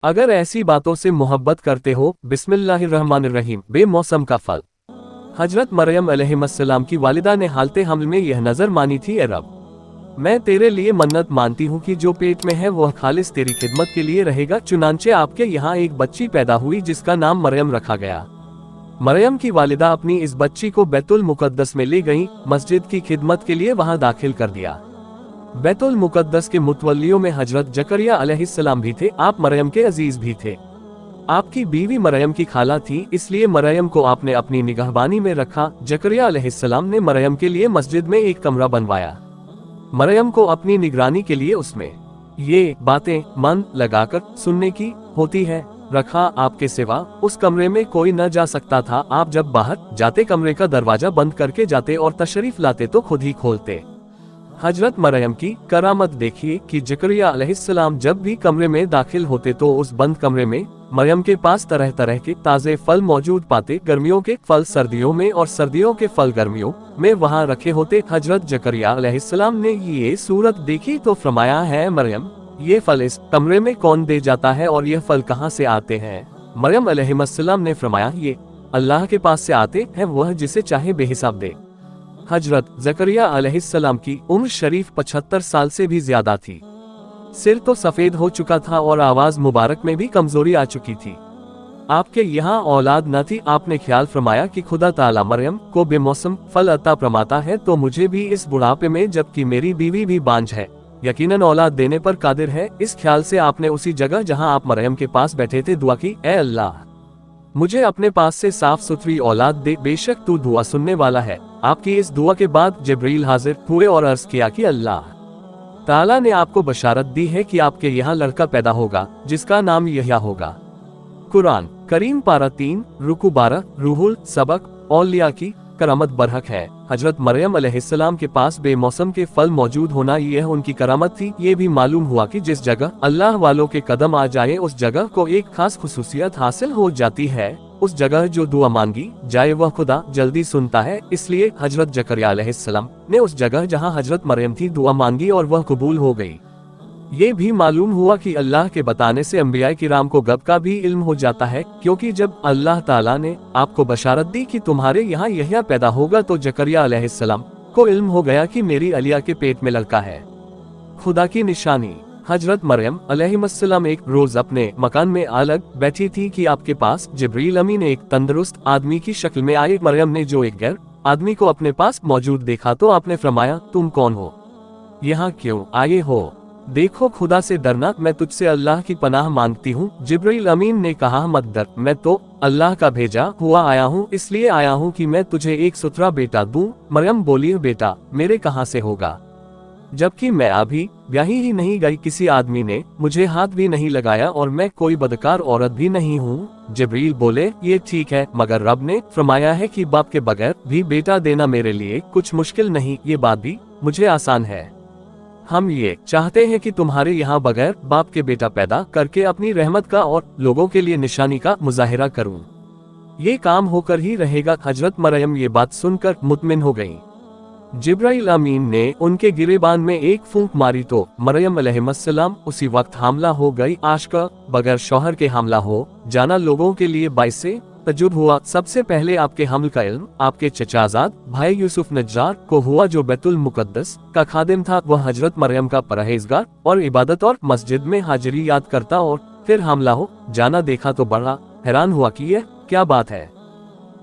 अगर ऐसी बातों से मोहब्बत करते हो, बिस्मिल्लाहिर्रहमानिर्रहीम, बेमौसम का फल। हजरत मरियम अलैहिस्सलाम की वालिदा ने हालते हमल में यह नजर मानी थी, ए रब, मैं तेरे लिए मन्नत मानती हूँ कि जो पेट में है वह खालिस तेरी खिदमत के लिए रहेगा। चुनांचे आपके यहाँ एक बच्ची पैदा हुई जिसका नाम मरियम रखा गया। मरियम की वालिदा अपनी इस बच्ची को बैतुल मुकद्दस में ले गईं, मस्जिद की खिदमत के लिए वहां दाखिल कर दिया। बैतुल मुकद्दस के मुतवल्लियों में हजरत जकरिया अलैहिस्सलाम भी थे। आप मरियम के अजीज भी थे। आपकी बीवी मरियम की खाला थी, इसलिए मरियम को आपने अपनी निगहबानी में रखा। जकरिया अलैहिस्सलाम ने मरियम के लिए मस्जिद में एक कमरा बनवाया। मरियम को अपनी निगरानी के लिए उसमें ये बातें मन लगाकर सुनने की होती है रखा। आपके सिवा उस कमरे में कोई न जा सकता था। आप जब बाहर जाते कमरे का दरवाजा बंद करके जाते और तशरीफ लाते तो खुद ही खोलते। हजरत मरियम की करामत देखिए कि जकरिया अलैहिस्सलाम जब भी कमरे में दाखिल होते तो उस बंद कमरे में मरियम के पास तरह तरह के ताज़े फल मौजूद पाते। गर्मियों के फल सर्दियों में और सर्दियों के फल गर्मियों में वहाँ रखे होते। हजरत जकरिया अलैहिस्सलाम ने ये सूरत देखी तो फरमाया, है मरियम, ये फल इस कमरे में कौन दे जाता है और यह फल कहाँ से आते हैं? मरियम अलैहिस्सलाम ने फरमाया, ये अल्लाह के पास से आते हैं, वह जिसे चाहे बेहिसाब दे। हजरत जकरिया अलैहिस्सलाम की उम्र शरीफ 75 साल से भी ज्यादा थी। सिर तो सफेद हो चुका था और आवाज मुबारक में भी कमजोरी आ चुकी थी। आपके यहाँ औलाद न थी। आपने ख्याल फरमाया कि खुदा ताला मरियम को बेमौसम फल अता फरमाता है, तो मुझे भी इस बुढ़ापे में, जबकि मेरी बीवी भी बांझ है, यकीनन औलाद देने पर कादिर है। इस ख्याल से आपने उसी जगह जहाँ आप मरियम के पास बैठे थे दुआ की, ए अल्लाह, मुझे अपने पास से साफ सुथरी औलाद दे, बेशक तू दुआ सुनने वाला है। आपकी इस दुआ के बाद जिब्रील हाजिर हुए और अर्ज किया कि अल्लाह ताला ने आपको बशारत दी है कि आपके यहाँ लड़का पैदा होगा जिसका नाम यहया होगा। कुरान करीम पारा 3 रुकू 12। रूहुल सबक औलिया की करामत बरहक है। हजरत मरियम अलैहिस्सलाम के पास बेमौसम के फल मौजूद होना यह उनकी करामत थी। ये भी मालूम हुआ कि जिस जगह अल्लाह वालों के कदम आ जाए उस जगह को एक खास खुसूसियत हासिल हो जाती है। उस जगह जो दुआ मांगी जाए वह खुदा जल्दी सुनता है। इसलिए हजरत जकरिया अलैहिस्सलाम ने उस जगह जहाँ हजरत मरियम थी दुआ मांगी और वह कबूल हो गई। ये भी मालूम हुआ कि अल्लाह के बताने से अंबिया किराम को गब का भी इल्म हो जाता है, क्योंकि जब अल्लाह ताला ने आपको बशारत दी कि तुम्हारे यहाँ यहया पैदा होगा तो जकरिया अलैहिस्सलाम को इल्म हो गया कि मेरी अलिया के पेट में लड़का है। खुदा की निशानी। हजरत मरियम अलैहिस्सलाम एक रोज अपने मकान में अलग बैठी थी कि आपके पास जिब्रील अमीन एक तंदुरुस्त आदमी की शक्ल में आए। मरियम ने जो एक गैर आदमी को अपने पास मौजूद देखा तो आपने फरमाया, तुम कौन हो, यहाँ क्यों आए हो? देखो, खुदा से डरना, मैं तुझसे अल्लाह की पनाह मांगती हूँ। जिब्रील अमीन ने कहा, मत डर, मैं तो अल्लाह का भेजा हुआ आया हूँ, इसलिए आया हूँ कि मैं तुझे एक सुथरा बेटा दूं। मरियम बोली, बेटा मेरे कहाँ से होगा, जबकि मैं अभी ब्याही ही नहीं गई, किसी आदमी ने मुझे हाथ भी नहीं लगाया और मैं कोई बदकार औरत भी नहीं हूँ। जिब्रील बोले, ये ठीक है, मगर रब ने फरमाया है कि बाप के बगैर भी बेटा देना मेरे लिए कुछ मुश्किल नहीं, ये बात भी मुझे आसान है। हम ये चाहते हैं कि तुम्हारे यहाँ बगैर बाप के बेटा पैदा करके अपनी रहमत का और लोगों के लिए निशानी का मुजाहिरा करूं। ये काम होकर ही रहेगा। हजरत मरियम ये बात सुनकर मुतमिन हो गईं। जिब्राइल अमीन ने उनके गिरेबान में एक फूंक मारी तो मरियम अलैहिस्सलाम उसी वक्त हामला हो गई। आशका बगैर शौहर के हामला हो जाना लोगों के लिए बाइस तजुब हुआ। सबसे पहले आपके हमल का इल्म आपके चचाजाद भाई यूसुफ नज्जार को हुआ, जो बैतुल मुकद्दस का खादिम था। वह हजरत मरियम का परहेजगार और इबादत और मस्जिद में हाजिरी याद करता और फिर हमला हो जाना देखा तो बड़ा हैरान हुआ कि यह क्या बात है।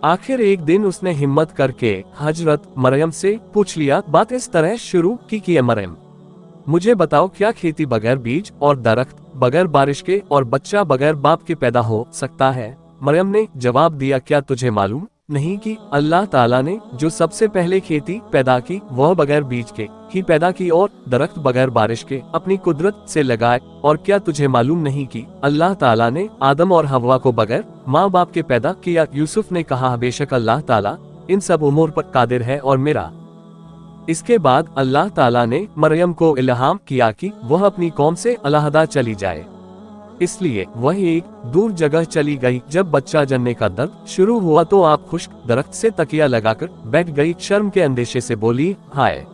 आखिर एक दिन उसने हिम्मत करके हजरत मरियम से पूछ लिया। बात इस तरह शुरू की कि मरियम, मुझे बताओ, क्या खेती बगैर बीज और दरख्त बगैर बारिश के और बच्चा बगैर बाप के पैदा हो सकता है? मरियम ने जवाब दिया, क्या तुझे मालूम नहीं कि अल्लाह ताला ने जो सबसे पहले खेती पैदा की वह बगैर बीज के ही पैदा की और दरख्त बगैर बारिश के अपनी कुदरत से लगाए? और क्या तुझे मालूम नहीं कि अल्लाह ताला ने आदम और हवा को बगैर माँ बाप के पैदा किया? यूसुफ ने कहा, बेशक अल्लाह ताला इन सब उमूर पर कादिर है और मेरा। इसके बाद अल्लाह ताला ने मरियम को इल्हाम किया कि वह अपनी कौम से अलहदा चली जाए, इसलिए वह एक दूर जगह चली गई। जब बच्चा जनने का दर्द शुरू हुआ तो आप खुश्क दरख्त से तकिया लगाकर बैठ गई। शर्म के अंदेशे से बोली, हाय,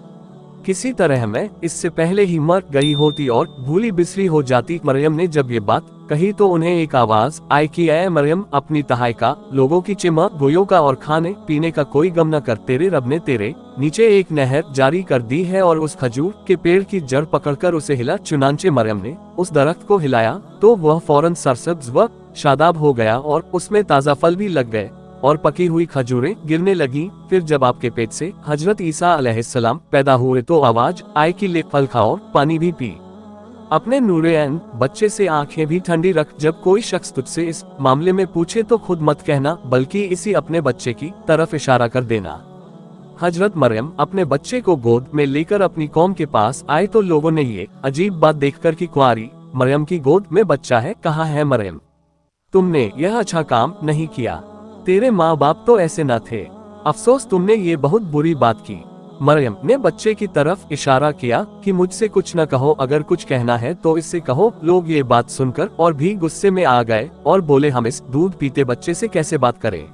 किसी तरह मैं इससे पहले ही मर गई होती और भूली बिसरी हो जाती। मरियम ने जब ये बात कही तो उन्हें एक आवाज आई कि ऐ मरियम, अपनी तहाई का, लोगों की चिमा गोयों का और खाने पीने का कोई गम न कर। तेरे रब ने तेरे नीचे एक नहर जारी कर दी है और उस खजूर के पेड़ की जड़ पकड़कर उसे हिला। चुनांचे मरियम ने उस दरख्त को हिलाया तो वह फौरन सरसब्ज व शादाब हो गया और उसमें ताज़ा फल भी लग गए और पकी हुई खजूरें गिरने लगी। फिर जब आपके पेट से हजरत ईसा अलैहिस्सलाम पैदा हुए तो आवाज आई कि ले फल खाओ, पानी भी पी। अपने नूरे-ऐन बच्चे से आंखें भी ठंडी रख। जब कोई शख्स तुझसे इस मामले में पूछे तो खुद मत कहना, बल्कि इसी अपने बच्चे की तरफ इशारा कर देना। हजरत मरियम अपने बच्चे को गोद में लेकर अपनी कौम के पास आए तो लोगों ने ये अजीब बात देखकर कि कुंवारी मरियम की गोद में बच्चा है, कहाँ है मरियम, तुमने यह अच्छा काम नहीं किया, तेरे माँ बाप तो ऐसे न थे, अफसोस तुमने ये बहुत बुरी बात की। मरियम ने बच्चे की तरफ इशारा किया कि मुझसे कुछ न कहो, अगर कुछ कहना है तो इससे कहो। लोग ये बात सुनकर और भी गुस्से में आ गए और बोले, हम इस दूध पीते बच्चे से कैसे बात करें।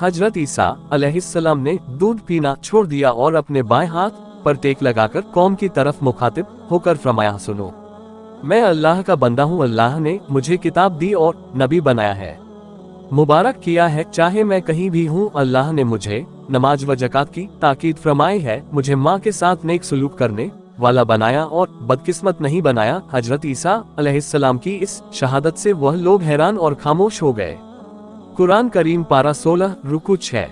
हजरत ईसा अलैहिस्सलाम ने दूध पीना छोड़ दिया और अपने बाएं हाथ पर टेक लगाकर कौम की तरफ मुखातिब होकर फरमाया, सुनो, मैं अल्लाह का बंदा हूँ, अल्लाह ने मुझे किताब दी और नबी बनाया है, मुबारक किया है, चाहे मैं कहीं भी हूँ। अल्लाह ने मुझे नमाज व ज़कात की ताकीद फरमाई है, मुझे माँ के साथ नेक सलूक करने वाला बनाया और बदकिस्मत नहीं बनाया। हजरत ईसा अलैहिस्सलाम की इस शहादत से वह लोग हैरान और खामोश हो गए। कुरान करीम पारा 16 रुकू 6।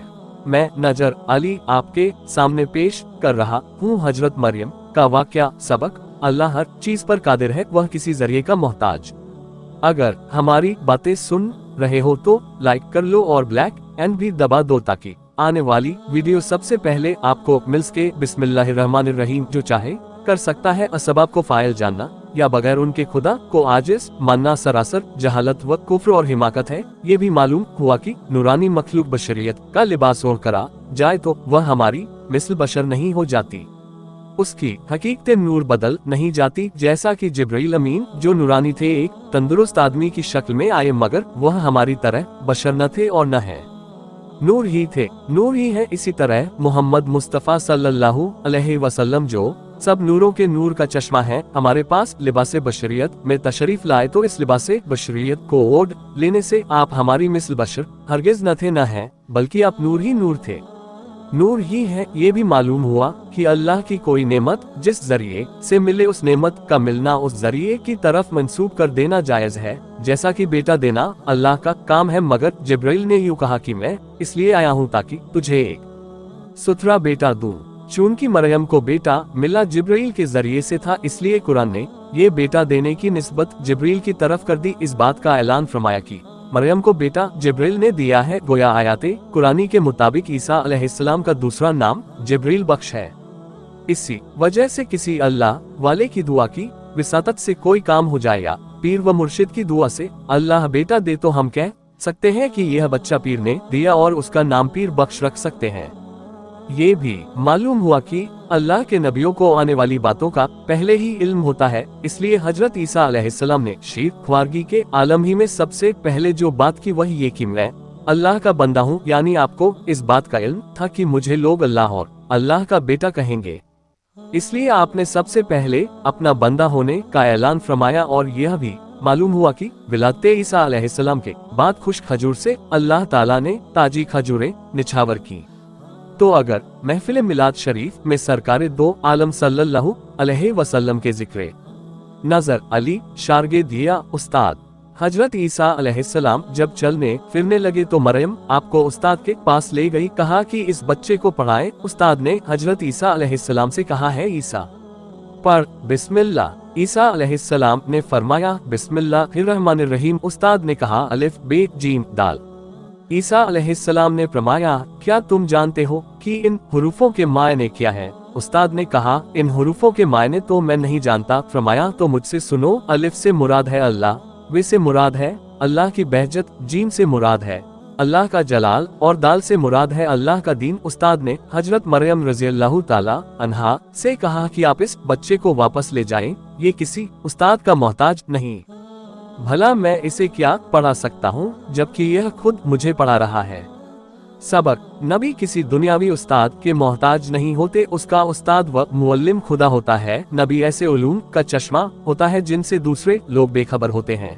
मैं नजर अली आपके सामने पेश कर रहा हूँ हजरत मरियम का वाकया सबक। अल्लाह हर चीज पर कादिर है, वह किसी जरिए का मोहताज। अगर हमारी बातें सुन रहे हो तो लाइक कर लो और ब्लैक एंड भी दबा दो ताकि आने वाली वीडियो सबसे पहले आपको मिल सके। बिस्मिल्लाहिर्रहमानिर्रहीम। जो चाहे कर सकता है, असबाब को फाइल जानना या बगैर उनके खुदा को आजिज मानना सरासर जहालत व कुफ्र और हिमाकत है। ये भी मालूम हुआ कि नूरानी मखलूक बशरियत का लिबास ओढ़ करा जाए तो वह हमारी मिसल बशर नहीं हो जाती, उसकी हकीकत नूर बदल नहीं जाती। जैसा कि जिब्रील अमीन जो नूरानी थे एक तंदुरुस्त आदमी की शक्ल में आए, मगर वह हमारी तरह बशर न थे और न है, नूर ही थे, नूर ही है। इसी तरह मोहम्मद मुस्तफ़ा सल्लल्लाहु अलैहि वसल्लम जो सब नूरों के नूर का चश्मा है, हमारे पास लिबास बशरियत में तशरीफ लाए तो इस लिबास बशरियत को ओढ़ लेने से आप हमारी मिसल बशर हरगिज न थे न है, बल्कि आप नूर ही नूर थे, नूर ही है। ये भी मालूम हुआ कि अल्लाह की कोई नेमत जिस जरिए से मिले उस नेमत का मिलना उस जरिए की तरफ मंसूब कर देना जायज है, जैसा कि बेटा देना अल्लाह का काम है। मगर जिब्रील ने यूँ कहा कि मैं इसलिए आया हूँ ताकि तुझे एक सुथरा बेटा दूं। चूंकि मरियम को बेटा मिला जिब्रील के जरिए से था, इसलिए कुरान ने ये बेटा देने की निस्बत जिब्रील की तरफ कर दी। इस बात का ऐलान फरमाया कि मरियम को बेटा जिब्रील ने दिया है। गोया आयाते कुरानी के मुताबिक ईसा अलैहिस्सलाम का दूसरा नाम जिब्रील बख्श है। इसी वजह से किसी अल्लाह वाले की दुआ की विसातत से कोई काम हो जाए या पीर व मुर्शिद की दुआ से अल्लाह बेटा दे तो हम कह सकते हैं कि यह बच्चा पीर ने दिया और उसका नाम पीर बख्श रख सकते हैं। ये भी मालूम हुआ कि अल्लाह के नबियों को आने वाली बातों का पहले ही इल्म होता है, इसलिए हजरत ईसा अलैहिस्सलाम ने शीर ख्वारगी के आलम ही में सबसे पहले जो बात की वह ये कि मैं अल्लाह का बंदा हूँ, यानी आपको इस बात का इल्म था कि मुझे लोग अल्लाह और अल्लाह का बेटा कहेंगे, इसलिए आपने सबसे पहले अपना बंदा होने का ऐलान फरमाया। और यह भी मालूम हुआ कि विलादत ईसा अलैहिस्सलाम के बाद खुश खजूर से अल्लाह ताला ने ताजी खजूरें निछावर की। तो अगर महफिल मिलाद शरीफ में सरकारे दो आलम सल्लल्लाहु अलैहि वसल्लम के जिक्र नजर अली शारगे दिया उस्ताद हजरत ईसा अलैहिस्सलाम जब चलने फिरने लगे तो मरियम आपको उस्ताद के पास ले गई, कहा कि इस बच्चे को पढ़ाए। उस्ताद ने हजरत ईसा अलैहिस्सलाम से कहा है ईसा पढ़ बिस्मिल्लाह। ईसा अलैहिस्सलाम ने फरमाया बिस्मिल्लाहिर्रहमानिर्रहीम। उस्ताद ने कहा अलिफ बे जीम दाल। ईसा अलैहिस्सलाम ने फरमाया क्या तुम जानते हो कि इन हुरूफों के मायने क्या है? उस्ताद ने कहा इन हुरूफों के मायने तो मैं नहीं जानता। फरमाया तो मुझसे सुनो, अलिफ से मुराद है अल्लाह, वे से मुराद है अल्लाह की बहजत, जीम से मुराद है अल्लाह का जलाल और दाल से मुराद है अल्लाह का दीन। उस्ताद ने हजरत मरियम रज़ियल्लाहु ताला अन्हा से कहा कि आप इस बच्चे को वापस ले जाएं, ये किसी उस्ताद का मोहताज नहीं, भला मैं इसे क्या पढ़ा सकता हूँ जबकि यह खुद मुझे पढ़ा रहा है। सबक नबी किसी दुनियावी उस्ताद के मोहताज नहीं होते, उसका उस्ताद व मुअल्लिम खुदा होता है। नबी ऐसे उलूम का चश्मा होता है जिनसे दूसरे लोग बेखबर होते हैं।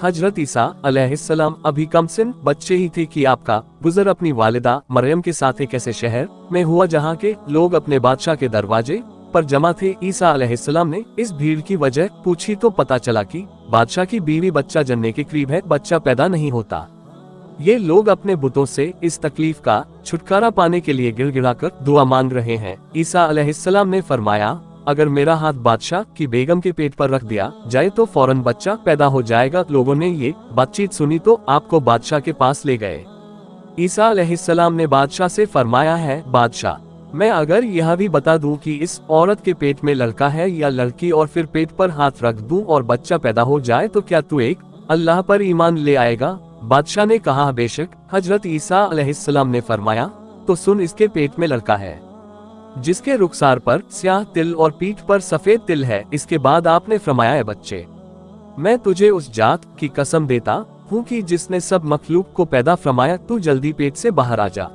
हजरत ईसा अलैहिस्सलाम अभी कम सिन बच्चे ही थे कि आपका गुजर अपनी वालिदा मरियम के साथ एक ऐसे शहर में हुआ जहाँ के लोग अपने बादशाह के दरवाजे पर जमा थे। ईसा अलैहिस्सलाम ने इस भीड़ की वजह पूछी तो पता चला कि बादशाह की बीवी बच्चा जनने के करीब है, बच्चा पैदा नहीं होता। ये लोग अपने बुतों से इस तकलीफ का छुटकारा पाने के लिए गिड़गिड़ाकर दुआ मांग रहे हैं। ईसा अलैहिस्सलाम ने फरमाया, अगर मेरा हाथ बादशाह की बेगम के पेट पर रख दिया जाए तो फौरन बच्चा पैदा हो जाएगा। लोगों ने ये बातचीत सुनी तो आपको बादशाह के पास ले गए। ईसा अलैहिस्सलाम ने बादशाह से फरमाया है, बादशाह मैं अगर यह भी बता दूं कि इस औरत के पेट में लड़का है या लड़की और फिर पेट पर हाथ रख दूं और बच्चा पैदा हो जाए तो क्या तू एक अल्लाह पर ईमान ले आएगा? बादशाह ने कहा, बेशक। हजरत ईसा अलैहिस्सलाम ने फरमाया, तो सुन, इसके पेट में लड़का है जिसके रुखसार पर स्याह तिल और पीठ पर सफेद तिल है। इसके बाद आपने फरमाया, है बच्चे मैं तुझे उस जात की कसम देता हूँ कि जिसने सब मखलूक को पैदा फरमाया, तू जल्दी पेट से बाहर आ जा।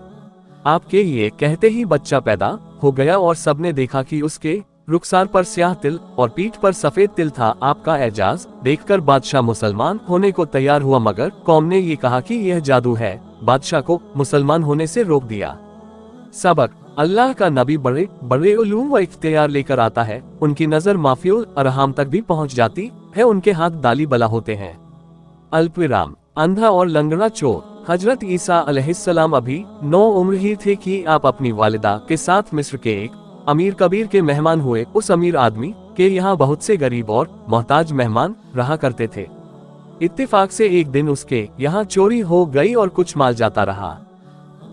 आपके ये कहते ही बच्चा पैदा हो गया और सबने देखा कि उसके रुखसार पर स्याह तिल और पीठ पर सफेद तिल था। आपका एजाज देखकर बादशाह मुसलमान होने को तैयार हुआ, मगर कौम ने ये कहा कि यह जादू है। बादशाह को मुसलमान होने से रोक दिया। सबक, अल्लाह का नबी बड़े बड़े उलूम व इख्तियार लेकर आता है। उनकी नजर माफियुल अरहाम तक भी पहुंच जाती है, उनके हाथ दाली बला होते हैं। अल्पविराम, अंधा और लंगड़ा चोर। हजरत ईसा अलैहिस्सलाम अभी 9 उम्र ही थे कि आप अपनी वालिदा के साथ मिस्र के एक अमीर कबीर के मेहमान हुए। उस अमीर आदमी के यहाँ बहुत से गरीब और मोहताज मेहमान रहा करते थे। इत्तेफाक से एक दिन उसके यहाँ चोरी हो गई और कुछ माल जाता रहा।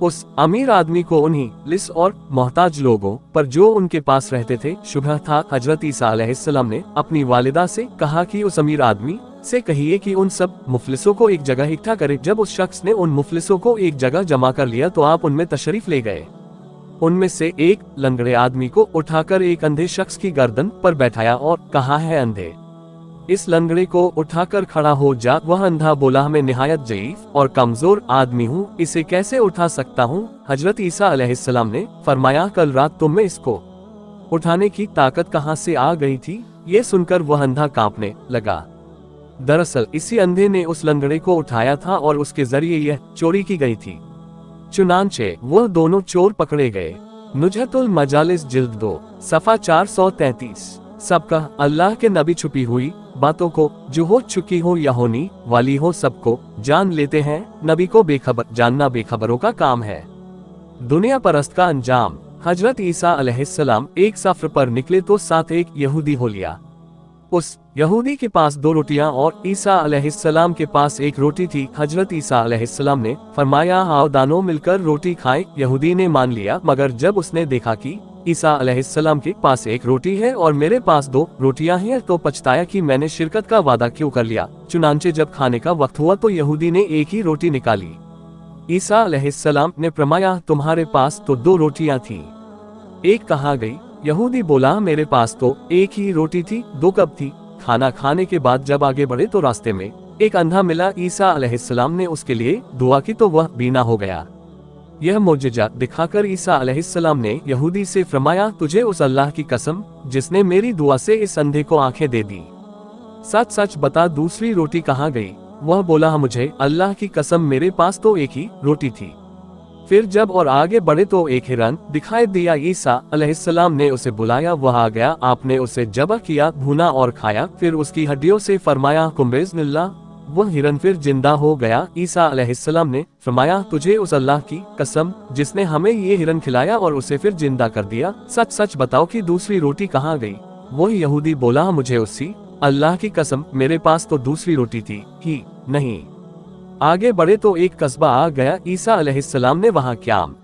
उस अमीर आदमी को उन्हीं लिस और मोहताज लोगों पर जो उनके पास रहते थे शुबह था। हजरत ईसा अलैहिस्सलाम ने अपनी वालिदा से कहा कि उस अमीर आदमी से कहिए कि उन सब मुफलिसों को एक जगह इकट्ठा करे। जब उस शख्स ने उन मुफलिसों को एक जगह जमा कर लिया तो आप उनमें तशरीफ ले गए। उनमें से एक लंगड़े आदमी को उठाकर एक अंधे शख्स की गर्दन पर बैठाया और कहा, है अंधे, इस लंगड़े को उठाकर खड़ा हो जा। वह अंधा बोला, मैं निहायत ज़ईफ और कमजोर आदमी हूँ, इसे कैसे उठा सकता हूँ? हजरत ईसा अलैहिस्सलाम ने फरमाया, कल रात तुम में इसको उठाने की ताकत कहाँ से आ गई थी? ये सुनकर वह अंधा कांपने लगा। दरअसल इसी अंधे ने उस लंगड़े को उठाया था और उसके जरिए यह चोरी की गई थी। चुनांचे वह दोनों चोर पकड़े गए। नुजहतुल मजालिस जिल्द 2 सफा 433। सबका अल्लाह के नबी छुपी हुई बातों को जो हो चुकी हो या होनी वाली हो सबको जान लेते हैं। नबी को बेखबर जानना बेखबरों का काम है। दुनिया परस्त का अंजाम। हजरत ईसा अलैहिस्सलाम एक सफर पर निकले तो साथ एक यहूदी हो लिया। उस यहूदी के पास 2 रोटियां और ईसा अलैहिस्सलाम के पास 1 रोटी थी। हजरत ईसा अलैहिस्सलाम ने फरमाया, आओ दानों मिलकर रोटी खाएं। यहूदी ने मान लिया, मगर जब उसने देखा कि ईसा अलैहिस्सलाम के पास 1 रोटी है और मेरे पास 2 रोटियां हैं तो पछताया कि मैंने शिरकत का वादा क्यों कर लिया। चुनांचे जब खाने का वक्त हुआ तो यहूदी ने 1 ही रोटी निकाली। ईसा अलैहिस्सलाम ने फरमाया, तुम्हारे पास तो 2 रोटियां थी, 1 कहाँ गई? यहूदी बोला, मेरे पास तो 1 ही रोटी थी, 2 कब थी? खाना खाने के बाद जब आगे बढ़े तो रास्ते में एक अंधा मिला। ईसा अलैहिस्सलाम ने उसके लिए दुआ की तो वह बीना हो गया। यह मोजज़ा दिखाकर ईसा अलैहिस्सलाम ने यहूदी से फरमाया, तुझे उस अल्लाह की कसम जिसने मेरी दुआ से इस अंधे को आंखें दे दी, सच सच बता दूसरी रोटी कहाँ गई? वह बोला, मुझे अल्लाह की कसम मेरे पास तो 1 ही रोटी थी। फिर जब और आगे बढ़े तो एक हिरन दिखाई दिया। ईसा अलैहिस्सलाम ने उसे बुलाया, वह आ गया। आपने उसे ज़बह किया, भुना और खाया। फिर उसकी हड्डियों से फरमाया, कुम बिइज़्निल्लाह। वह हिरन फिर जिंदा हो गया। ईसा अलैहिस्सलाम ने फरमाया, तुझे उस अल्लाह की कसम जिसने हमें ये हिरन खिलाया और उसे फिर जिंदा कर दिया, सच सच बताओ कि दूसरी रोटी कहाँ गई? वो यहूदी बोला, मुझे उसी अल्लाह की कसम मेरे पास तो दूसरी रोटी थी ही नहीं। आगे बढ़े तो एक कस्बा आ गया। ईसा अलैहिस्सलाम ने वहां क़याम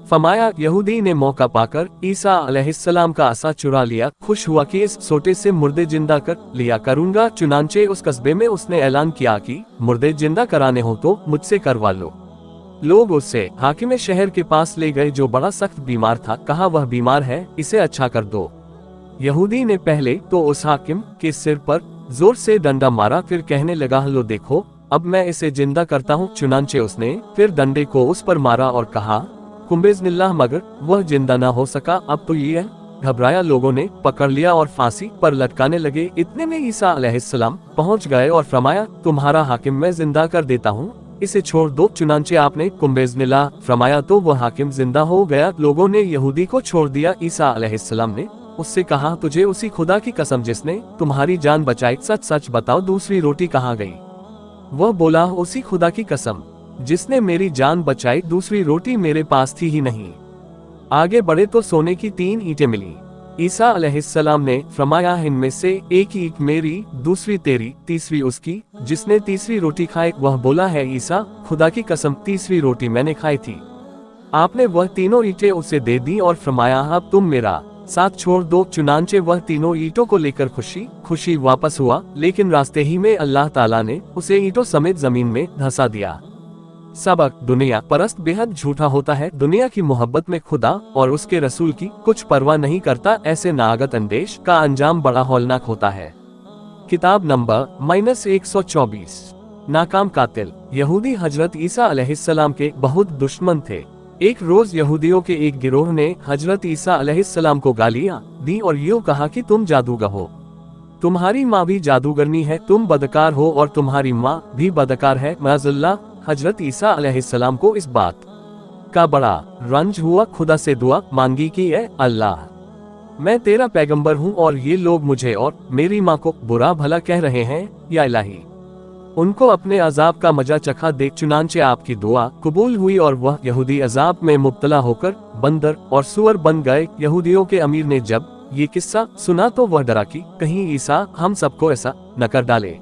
फरमाया। यहूदी ने मौका पाकर ईसा अलैहिस्सलाम का असा चुरा लिया। खुश हुआ कि इस सोटे से मुर्दे जिंदा कर लिया करूंगा। चुनांचे उस कस्बे में उसने ऐलान किया कि मुर्दे जिंदा कराने हो तो मुझसे करवा लो। लोग उससे हाकिम शहर के पास ले गए जो बड़ा सख्त बीमार था। कहा, वह बीमार है, इसे अच्छा कर दो। यहूदी ने पहले तो उस हाकिम के सिर पर जोर से डंडा मारा, फिर कहने लगा, लो देखो अब मैं इसे जिंदा करता हूँ। चुनांचे उसने फिर डंडे को उस पर मारा और कहा, कुम बिइज़्निल्लाह, मगर वह जिंदा ना हो सका। अब तो ये घबराया लोगों ने पकड़ लिया और फांसी पर लटकाने लगे। इतने में ईसा अलैहिस्सलाम पहुंच गए और फरमाया, तुम्हारा हाकिम मैं जिंदा कर देता हूँ, इसे छोड़ दो। चुनांचे आपने कुंभेज निला फरमाया तो वह हाकिम जिंदा हो गया। लोगों ने यहूदी को छोड़ दिया। ईसा अलैहिस्सलाम ने उससे कहा, तुझे उसी खुदा की कसम जिसने तुम्हारी जान बचाई, सच सच बताओ दूसरी रोटी कहाँ गई? वह बोला, उसी खुदा की कसम जिसने मेरी जान बचाई, दूसरी रोटी मेरे पास थी ही नहीं। आगे बढ़े तो सोने की 3 ईंटें मिली। ईसा अलैहिस्सलाम ने फरमाया, इनमें से एक ईंट मेरी, दूसरी तेरी, तीसरी उसकी। जिसने तीसरी रोटी खाई वह बोला है, ईसा खुदा की कसम तीसरी रोटी मैंने खाई थी। आपने वह तीनों ईंटें उसे दे दी और फरमाया, अब तुम मेरा साथ छोड़ दो। चुनांचे वह तीनों ईंटों को लेकर खुशी खुशी वापस हुआ, लेकिन रास्ते ही में अल्लाह ताला ने उसे ईंटों समेत जमीन में धंसा दिया। सबक, दुनिया परस्त बेहद झूठा होता है। दुनिया की मोहब्बत में खुदा और उसके रसूल की कुछ परवाह नहीं करता। ऐसे नागत अंदेश का अंजाम बड़ा हौलनाक होता है। किताब नंबर -124। नाकाम कातिल। यहूदी हजरत ईसा अलैहिस्सलाम के बहुत दुश्मन थे। एक रोज यहूदियों के एक गिरोह ने हजरत ईसा अलैहिस्सलाम को गालियां दी और यूं कहा कि तुम जादूगर हो, तुम्हारी माँ भी जादूगरनी है, तुम बदकार हो और तुम्हारी माँ भी बदकार है। माज़अल्लाह। हजरत ईसा अलैहिस्सलाम को इस बात का बड़ा रंज हुआ। खुदा से दुआ मांगी कि ए अल्लाह, मैं तेरा पैगंबर हूँ और ये लोग मुझे और मेरी माँ को बुरा भला कह रहे हैं, या इलाही उनको अपने अजाब का मजा चखा दे। चुनांचे आपकी दुआ कबूल हुई और वह यहूदी अजाब में मुब्तला होकर बंदर और सुअर बन गए। यहूदियों के अमीर ने जब ये किस्सा सुना तो वह डरा कि कहीं ईसा हम सबको ऐसा न कर डाले।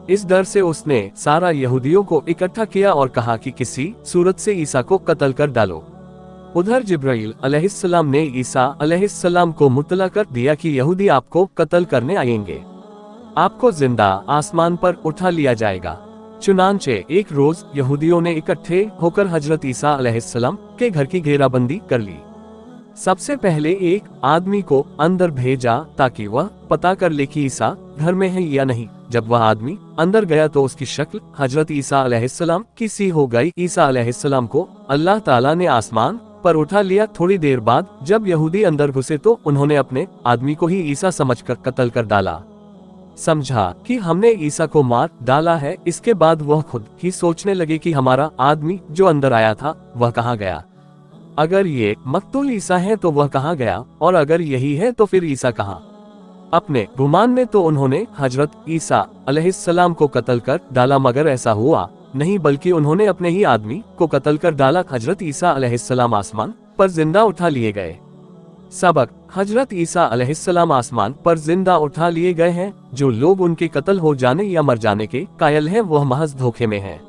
इस डर से उसने सारा यहूदियों को इकट्ठा किया और कहा कि किसी सूरत से ईसा को कत्ल कर डालो। उधर जिब्राइल अलैहिस्सलाम ने ईसा अलैहिस्सलाम को मुत्तला कर दिया कि यहूदी आपको कत्ल करने आएंगे, आपको जिंदा आसमान पर उठा लिया जाएगा। चुनांचे एक रोज यहूदियों ने इकट्ठे होकर हजरत ईसा अलैहिस्सलाम के घर की घेराबंदी कर ली। सबसे पहले एक आदमी को अंदर भेजा ताकि वह पता कर ले कि ईसा घर में है या नहीं। जब वह आदमी अंदर गया तो उसकी शक्ल हजरत ईसा अलैहिस्सलाम की सी हो गई। ईसा अलैहिस्सलाम को अल्लाह ताला ने आसमान पर उठा लिया। थोड़ी देर बाद जब यहूदी अंदर घुसे तो उन्होंने अपने आदमी को ही ईसा समझकर कत्ल कर डाला। समझा कि हमने ईसा को मार डाला है। इसके बाद वह खुद ही सोचने लगे कि हमारा आदमी जो अंदर आया था वह कहाँ गया। अगर ये मकतूल ईसा है तो वह कहाँ गया, और अगर यही है तो फिर ईसा कहाँ। अपने गुमान में तो उन्होंने हजरत ईसा अलैहिस्सलाम को कत्ल कर डाला, मगर ऐसा हुआ नहीं, बल्कि उन्होंने अपने ही आदमी को कत्ल कर डाला। हजरत ईसा अलैहिस्सलाम आसमान पर जिंदा उठा लिए गए। सबक, हजरत ईसा अलैहिस्सलाम आसमान पर जिंदा उठा लिए गए हैं। जो लोग उनके कत्ल हो जाने या मर जाने के कायल हैं वह महज धोखे में हैं।